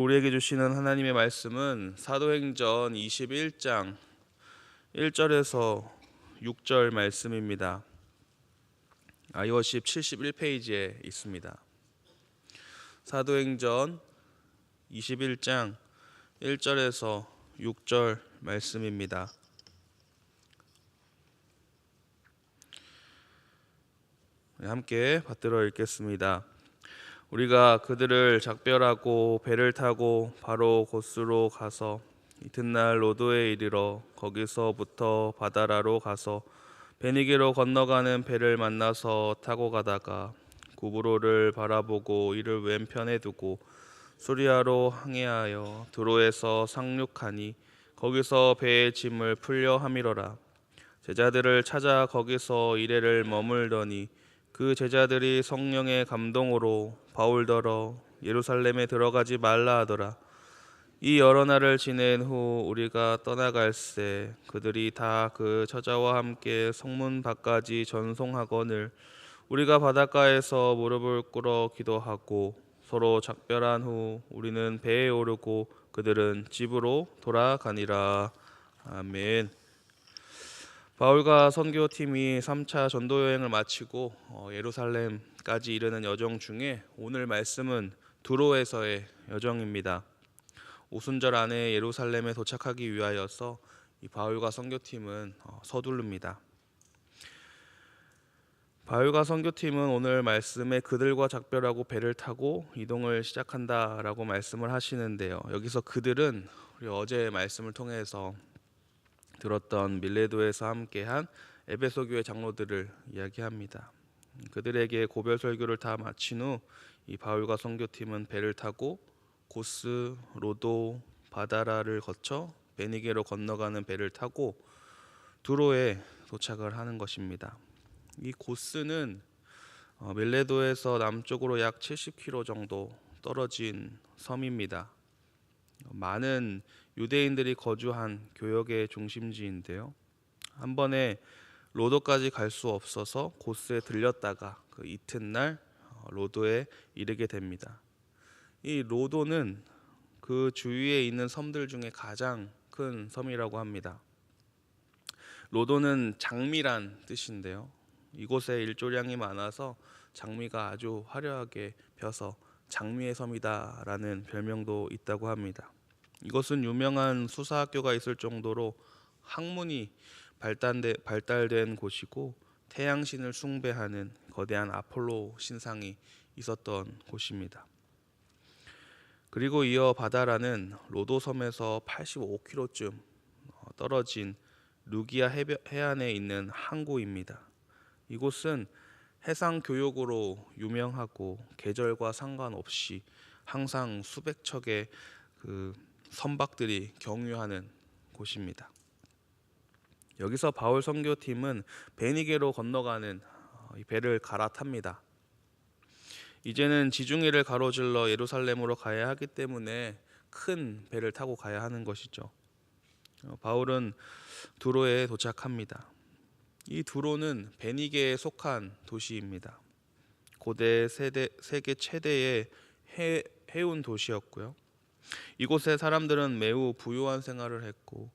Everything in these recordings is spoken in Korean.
우리에게 주시는 하나님의 말씀은 사도행전 21장 1절에서 6절 말씀입니다. 아이워십 71페이지에 있습니다. 사도행전 21장 1절에서 6절 말씀입니다. 함께 받들어 읽겠습니다. 우리가 그들을 작별하고 배를 타고 바로 고스로 가서 이튿날 로도에 이르러 거기서부터 바다라로 가서 베니게로 건너가는 배를 만나서 타고 가다가 구브로를 바라보고 이를 왼편에 두고 수리아로 항해하여 두로에서 상륙하니 거기서 배의 짐을 풀려 함이러라. 제자들을 찾아 거기서 이레를 머물더니 그 제자들이 성령의 감동으로 바울더러 예루살렘에 들어가지 말라 하더라. 이 여러 날을 지낸 후 우리가 떠나갈새 그들이 다 그 처자와 함께 성문 밖까지 전송하거늘 우리가 바닷가에서 무릎을 꿇어 기도하고 서로 작별한 후 우리는 배에 오르고 그들은 집으로 돌아가니라. 아멘. 바울과 선교팀이 3차 전도 여행을 마치고 예루살렘까지 이르는 여정 중에 오늘 말씀은 두로에서의 여정입니다. 오순절 안에 예루살렘에 도착하기 위하여서 이 바울과 선교팀은 서두릅니다. 바울과 선교팀은 오늘 말씀에 그들과 작별하고 배를 타고 이동을 시작한다라고 말씀을 하시는데요. 여기서 그들은 우리 어제 말씀을 통해서 들었던 밀레도에서 함께한 에베소 교회 장로들을 이야기합니다. 그들에게 고별 설교를 다 마친 후 이 바울과 선교팀은 배를 타고 고스, 로도, 바다라를 거쳐 베니게로 건너가는 배를 타고 두로에 도착을 하는 것입니다. 이 고스는 밀레도에서 남쪽으로 약 70km 정도 떨어진 섬입니다. 많은 유대인들이 거주한 교역의 중심지인데요. 한 번에 로도까지 갈 수 없어서 고스에 들렸다가 그 이튿날 로도에 이르게 됩니다. 이 로도는 그 주위에 있는 섬들 중에 가장 큰 섬이라고 합니다. 로도는 장미란 뜻인데요. 이곳에 일조량이 많아서 장미가 아주 화려하게 펴서 장미의 섬이다라는 별명도 있다고 합니다. 이것은 유명한 수사학교가 있을 정도로 학문이 발달된 곳이고 태양신을 숭배하는 거대한 아폴로 신상이 있었던 곳입니다. 그리고 이어 바다라는 로도섬에서 85km쯤 떨어진 루기아 해안에 있는 항구입니다. 이곳은 해상 교역으로 유명하고 계절과 상관없이 항상 수백 척의 선박들이 경유하는 곳입니다. 여기서 바울 선교팀은 베니게로 건너가는 이 배를 갈아탑니다. 이제는 지중해를 가로질러 예루살렘으로 가야 하기 때문에 큰 배를 타고 가야 하는 것이죠. 바울은 두로에 도착합니다. 이 두로는 베니게에 속한 도시입니다. 고대 세계 최대의 해운 도시였고요. 이곳의 사람들은 매우 부유한 생활을 했고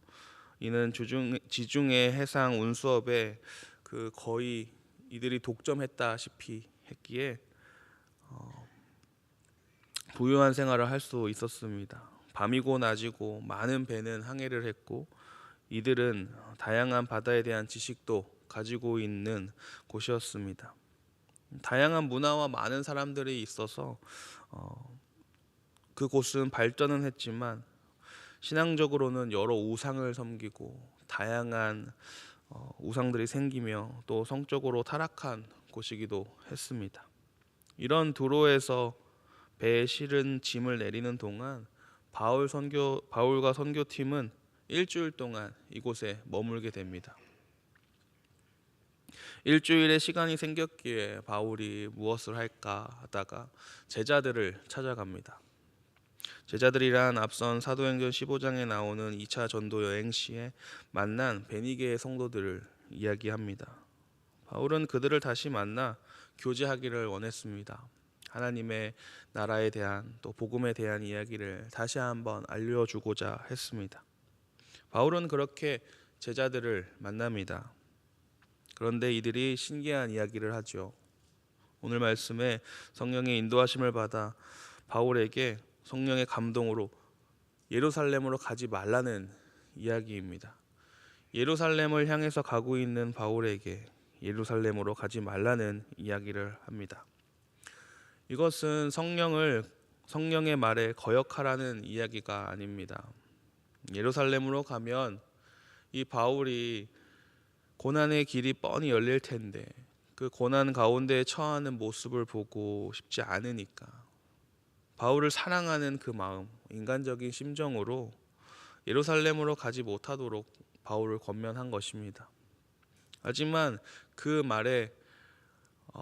이는 지중해 해상 운수업에 거의 이들이 독점했다시피 했기에 부유한 생활을 할 수 있었습니다. 밤이고 낮이고 많은 배는 항해를 했고 이들은 다양한 바다에 대한 지식도 가지고 있는 곳이었습니다. 다양한 문화와 많은 사람들이 있어서 그곳은 발전은 했지만 신앙적으로는 여러 우상을 섬기고 다양한 우상들이 생기며 또 성적으로 타락한 곳이기도 했습니다. 이런 두로에서 배에 실은 짐을 내리는 동안 바울과 선교팀은 일주일 동안 이곳에 머물게 됩니다. 일주일의 시간이 생겼기에 바울이 무엇을 할까 하다가 제자들을 찾아갑니다. 제자들이란 앞선 사도행전 15장에 나오는 2차 전도 여행 시에 만난 베니게의 성도들을 이야기합니다. 바울은 그들을 다시 만나 교제하기를 원했습니다. 하나님의 나라에 대한 또 복음에 대한 이야기를 다시 한번 알려주고자 했습니다. 바울은 그렇게 제자들을 만납니다. 그런데 이들이 신기한 이야기를 하죠. 오늘 말씀에 성령의 인도하심을 받아 바울에게 성령의 감동으로 예루살렘으로 가지 말라는 이야기입니다. 예루살렘을 향해서 가고 있는 바울에게 예루살렘으로 가지 말라는 이야기를 합니다. 이것은 성령의 말에 거역하라는 이야기가 아닙니다. 예루살렘으로 가면 이 바울이 고난의 길이 뻔히 열릴 텐데 그 고난 가운데 처하는 모습을 보고 싶지 않으니까 바울을 사랑하는 그 마음, 인간적인 심정으로 예루살렘으로 가지 못하도록 바울을 권면한 것입니다. 하지만 그 말에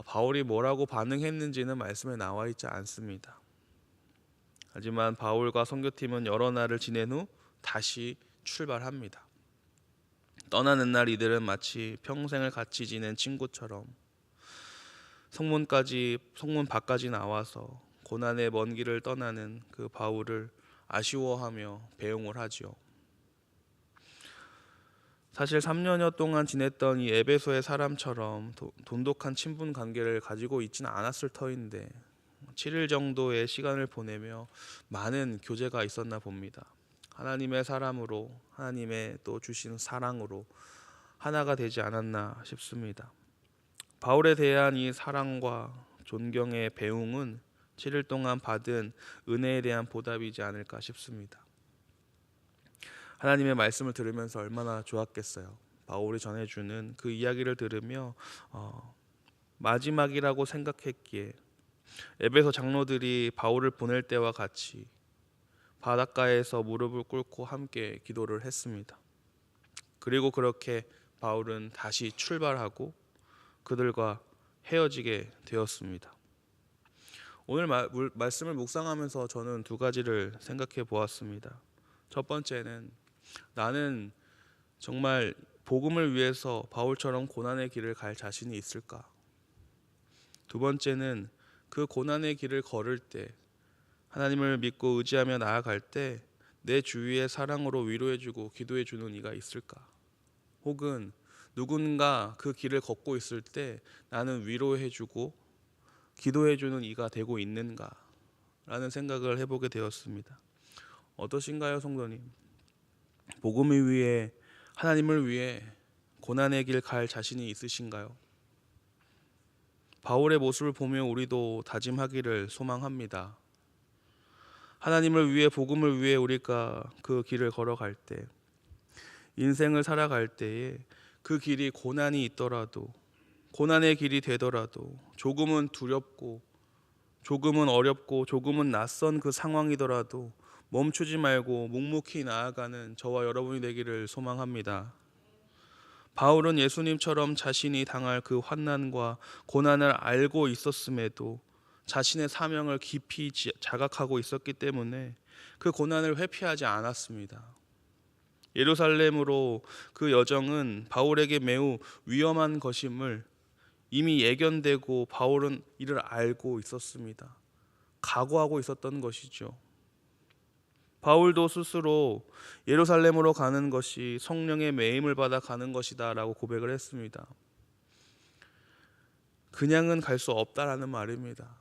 바울이 뭐라고 반응했는지는 말씀에 나와 있지 않습니다. 하지만 바울과 선교팀은 여러 날을 지낸 후 다시 출발합니다. 떠나는 날 이들은 마치 평생을 같이 지낸 친구처럼 성문 밖까지 나와서 고난의 먼 길을 떠나는 그 바울을 아쉬워하며 배웅을 하죠. 사실 3년여 동안 지냈던 이 에베소의 사람처럼 돈독한 친분 관계를 가지고 있지는 않았을 터인데 7일 정도의 시간을 보내며 많은 교제가 있었나 봅니다. 하나님의 사람으로, 하나님의 또 주신 사랑으로 하나가 되지 않았나 싶습니다. 바울에 대한 이 사랑과 존경의 배웅은 7일 동안 받은 은혜에 대한 보답이지 않을까 싶습니다. 하나님의 말씀을 들으면서 얼마나 좋았겠어요. 바울이 전해주는 그 이야기를 들으며 마지막이라고 생각했기에 에베소 장로들이 바울을 보낼 때와 같이 바닷가에서 무릎을 꿇고 함께 기도를 했습니다. 그리고 그렇게 바울은 다시 출발하고 그들과 헤어지게 되었습니다. 오늘 말씀을 묵상하면서 저는 두 가지를 생각해 보았습니다. 첫 번째는 나는 정말 복음을 위해서 바울처럼 고난의 길을 갈 자신이 있을까? 두 번째는 그 고난의 길을 걸을 때 하나님을 믿고 의지하며 나아갈 때 내 주위의 사랑으로 위로해주고 기도해주는 이가 있을까? 혹은 누군가 그 길을 걷고 있을 때 나는 위로해주고 기도해주는 이가 되고 있는가? 라는 생각을 해보게 되었습니다. 어떠신가요, 성도님? 복음을 위해, 하나님을 위해 고난의 길 갈 자신이 있으신가요? 바울의 모습을 보며 우리도 다짐하기를 소망합니다. 하나님을 위해, 복음을 위해 우리가 그 길을 걸어갈 때, 인생을 살아갈 때에 그 길이 고난이 있더라도, 고난의 길이 되더라도 조금은 두렵고 조금은 어렵고 조금은 낯선 그 상황이더라도 멈추지 말고 묵묵히 나아가는 저와 여러분이 되기를 소망합니다. 바울은 예수님처럼 자신이 당할 그 환난과 고난을 알고 있었음에도 자신의 사명을 깊이 자각하고 있었기 때문에 그 고난을 회피하지 않았습니다. 예루살렘으로 그 여정은 바울에게 매우 위험한 것임을 이미 예견되고 바울은 이를 알고 있었습니다. 각오하고 있었던 것이죠. 바울도 스스로 예루살렘으로 가는 것이 성령의 매임을 받아 가는 것이다 라고 고백을 했습니다. 그냥은 갈 수 없다라는 말입니다.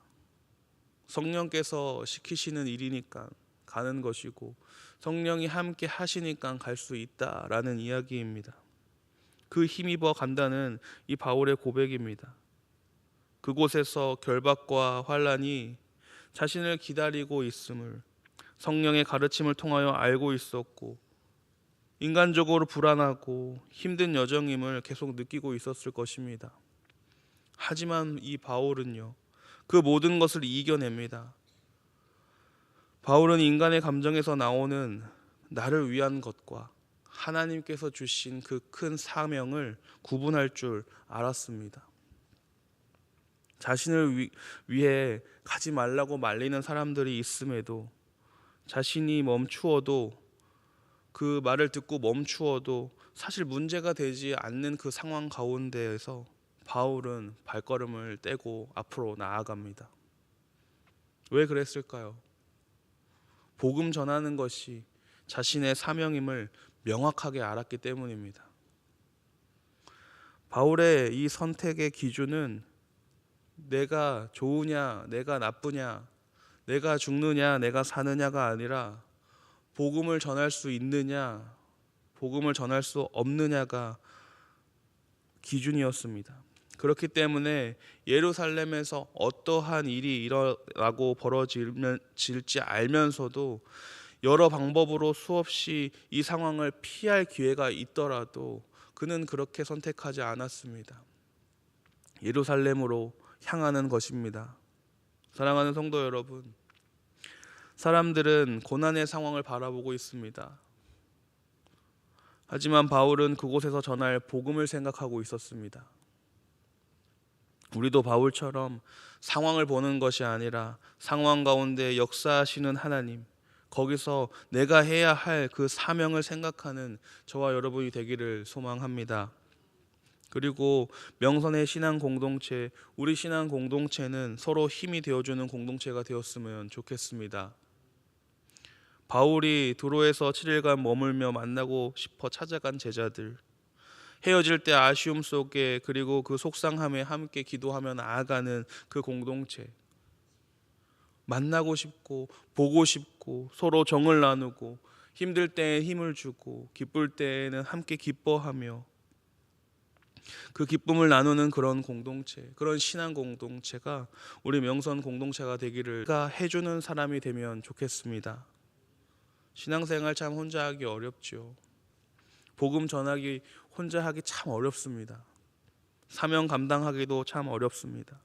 성령께서 시키시는 일이니까 가는 것이고 성령이 함께 하시니까 갈 수 있다라는 이야기입니다. 그 힘입어 간다는 이 바울의 고백입니다. 그곳에서 결박과 환난이 자신을 기다리고 있음을 성령의 가르침을 통하여 알고 있었고 인간적으로 불안하고 힘든 여정임을 계속 느끼고 있었을 것입니다. 하지만 이 바울은요, 그 모든 것을 이겨냅니다. 바울은 인간의 감정에서 나오는 나를 위한 것과 하나님께서 주신 그 큰 사명을 구분할 줄 알았습니다. 자신을 위해 가지 말라고 말리는 사람들이 있음에도 자신이 멈추어도 그 말을 듣고 멈추어도 사실 문제가 되지 않는 그 상황 가운데에서 바울은 발걸음을 떼고 앞으로 나아갑니다. 왜 그랬을까요? 복음 전하는 것이 자신의 사명임을 명확하게 알았기 때문입니다. 바울의 이 선택의 기준은 내가 좋으냐, 내가 나쁘냐, 내가 죽느냐, 내가 사느냐가 아니라 복음을 전할 수 있느냐, 복음을 전할 수 없느냐가 기준이었습니다. 그렇기 때문에 예루살렘에서 어떠한 일이 일어나고 벌어질지 알면서도 여러 방법으로 수없이 이 상황을 피할 기회가 있더라도 그는 그렇게 선택하지 않았습니다. 예루살렘으로 향하는 것입니다. 사랑하는 성도 여러분, 사람들은 고난의 상황을 바라보고 있습니다. 하지만 바울은 그곳에서 전할 복음을 생각하고 있었습니다. 우리도 바울처럼 상황을 보는 것이 아니라 상황 가운데 역사하시는 하나님, 거기서 내가 해야 할 그 사명을 생각하는 저와 여러분이 되기를 소망합니다. 그리고 명선의 신앙 공동체, 우리 신앙 공동체는 서로 힘이 되어주는 공동체가 되었으면 좋겠습니다. 바울이 두로에서 7일간 머물며 만나고 싶어 찾아간 제자들, 헤어질 때 아쉬움 속에 그리고 그 속상함에 함께 기도하며 나아가는 그 공동체, 만나고 싶고 보고 싶고 서로 정을 나누고 힘들 때에 힘을 주고 기쁠 때에는 함께 기뻐하며 그 기쁨을 나누는 그런 공동체, 그런 신앙 공동체가 우리 명선 공동체가 되기를 해주는 사람이 되면 좋겠습니다. 신앙생활 참 혼자 하기 어렵죠. 복음 전하기 혼자 하기 참 어렵습니다. 사명 감당하기도 참 어렵습니다.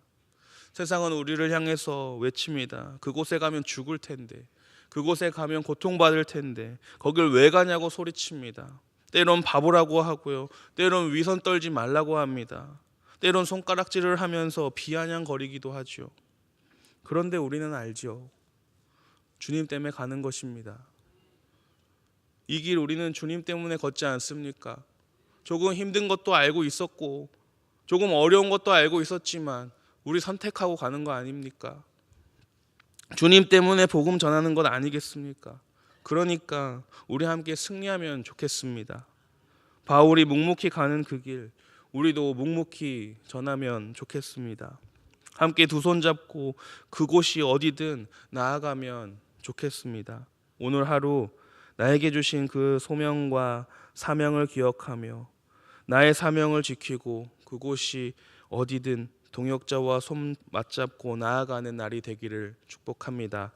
세상은 우리를 향해서 외칩니다. 그곳에 가면 죽을 텐데, 그곳에 가면 고통받을 텐데 거길 왜 가냐고 소리칩니다. 때론 바보라고 하고요, 때론 위선 떨지 말라고 합니다. 때론 손가락질을 하면서 비아냥거리기도 하죠. 그런데 우리는 알죠. 주님 때문에 가는 것입니다. 이 길 우리는 주님 때문에 걷지 않습니까? 조금 힘든 것도 알고 있었고 조금 어려운 것도 알고 있었지만 우리 선택하고 가는 거 아닙니까? 주님 때문에 복음 전하는 것 아니겠습니까? 그러니까 우리 함께 승리하면 좋겠습니다. 바울이 묵묵히 가는 그 길, 우리도 묵묵히 전하면 좋겠습니다. 함께 두 손 잡고 그곳이 어디든 나아가면 좋겠습니다. 오늘 하루 나에게 주신 그 소명과 사명을 기억하며 나의 사명을 지키고 그곳이 어디든 동역자와 손 맞잡고 나아가는 날이 되기를 축복합니다.